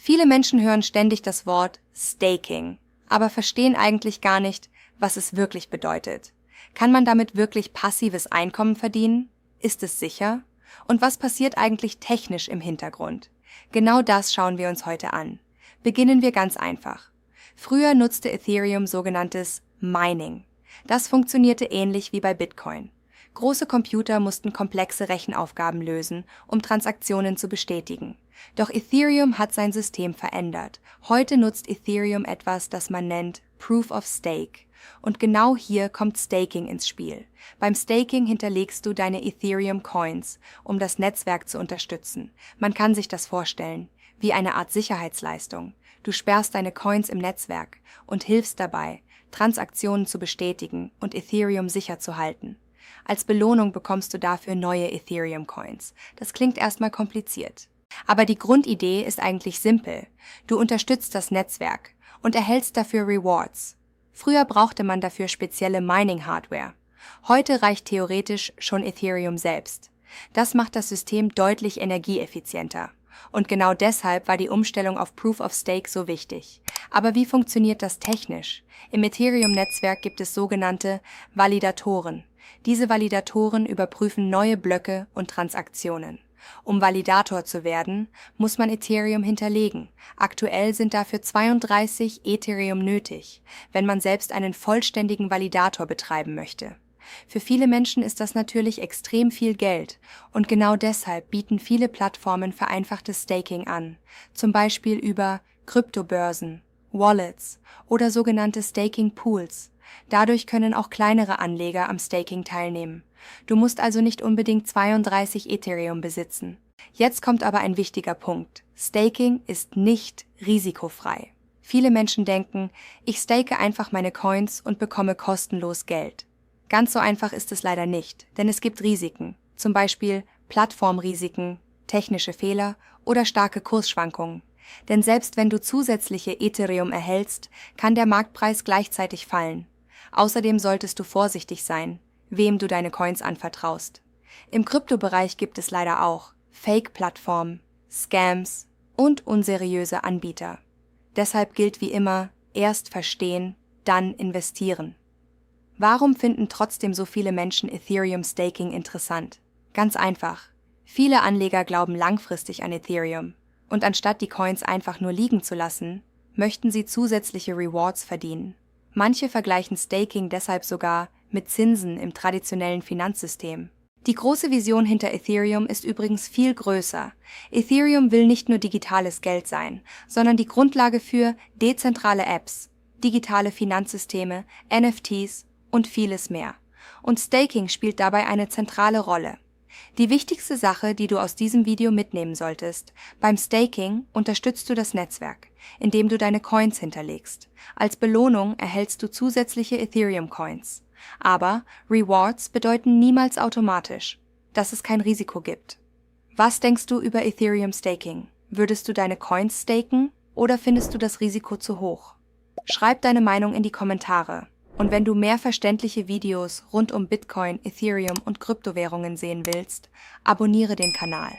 Viele Menschen hören ständig das Wort Staking, aber verstehen eigentlich gar nicht, was es wirklich bedeutet. Kann man damit wirklich passives Einkommen verdienen? Ist es sicher? Und was passiert eigentlich technisch im Hintergrund? Genau das schauen wir uns heute an. Beginnen wir ganz einfach. Früher nutzte Ethereum sogenanntes Mining. Das funktionierte ähnlich wie bei Bitcoin. Große Computer mussten komplexe Rechenaufgaben lösen, um Transaktionen zu bestätigen. Doch Ethereum hat sein System verändert. Heute nutzt Ethereum etwas, das man nennt Proof of Stake. Und genau hier kommt Staking ins Spiel. Beim Staking hinterlegst du deine Ethereum Coins, um das Netzwerk zu unterstützen. Man kann sich das vorstellen, wie eine Art Sicherheitsleistung. Du sperrst deine Coins im Netzwerk und hilfst dabei, Transaktionen zu bestätigen und Ethereum sicher zu halten. Als Belohnung bekommst du dafür neue Ethereum Coins. Das klingt erstmal kompliziert. Aber die Grundidee ist eigentlich simpel. Du unterstützt das Netzwerk und erhältst dafür Rewards. Früher brauchte man dafür spezielle Mining-Hardware. Heute reicht theoretisch schon Ethereum selbst. Das macht das System deutlich energieeffizienter. Und genau deshalb war die Umstellung auf Proof of Stake so wichtig. Aber wie funktioniert das technisch? Im Ethereum-Netzwerk gibt es sogenannte Validatoren. Diese Validatoren überprüfen neue Blöcke und Transaktionen. Um Validator zu werden, muss man Ethereum hinterlegen. Aktuell sind dafür 32 Ethereum nötig, wenn man selbst einen vollständigen Validator betreiben möchte. Für viele Menschen ist das natürlich extrem viel Geld und genau deshalb bieten viele Plattformen vereinfachtes Staking an, zum Beispiel über Kryptobörsen, Wallets oder sogenannte Staking Pools. Dadurch können auch kleinere Anleger am Staking teilnehmen. Du musst also nicht unbedingt 32 Ethereum besitzen. Jetzt kommt aber ein wichtiger Punkt. Staking ist nicht risikofrei. Viele Menschen denken, ich stake einfach meine Coins und bekomme kostenlos Geld. Ganz so einfach ist es leider nicht, denn es gibt Risiken, zum Beispiel Plattformrisiken, technische Fehler oder starke Kursschwankungen. Denn selbst wenn du zusätzliche Ethereum erhältst, kann der Marktpreis gleichzeitig fallen. Außerdem solltest du vorsichtig sein, wem du deine Coins anvertraust. Im Kryptobereich gibt es leider auch Fake-Plattformen, Scams und unseriöse Anbieter. Deshalb gilt wie immer, erst verstehen, dann investieren. Warum finden trotzdem so viele Menschen Ethereum Staking interessant? Ganz einfach. Viele Anleger glauben langfristig an Ethereum. Und anstatt die Coins einfach nur liegen zu lassen, möchten sie zusätzliche Rewards verdienen. Manche vergleichen Staking deshalb sogar mit Zinsen im traditionellen Finanzsystem. Die große Vision hinter Ethereum ist übrigens viel größer. Ethereum will nicht nur digitales Geld sein, sondern die Grundlage für dezentrale Apps, digitale Finanzsysteme, NFTs und vieles mehr. Und Staking spielt dabei eine zentrale Rolle. Die wichtigste Sache, die du aus diesem Video mitnehmen solltest: Beim Staking unterstützt du das Netzwerk, indem du deine Coins hinterlegst. Als Belohnung erhältst du zusätzliche Ethereum Coins. Aber Rewards bedeuten niemals automatisch, dass es kein Risiko gibt. Was denkst du über Ethereum Staking? Würdest du deine Coins staken oder findest du das Risiko zu hoch? Schreib deine Meinung in die Kommentare. Und wenn du mehr verständliche Videos rund um Bitcoin, Ethereum und Kryptowährungen sehen willst, abonniere den Kanal.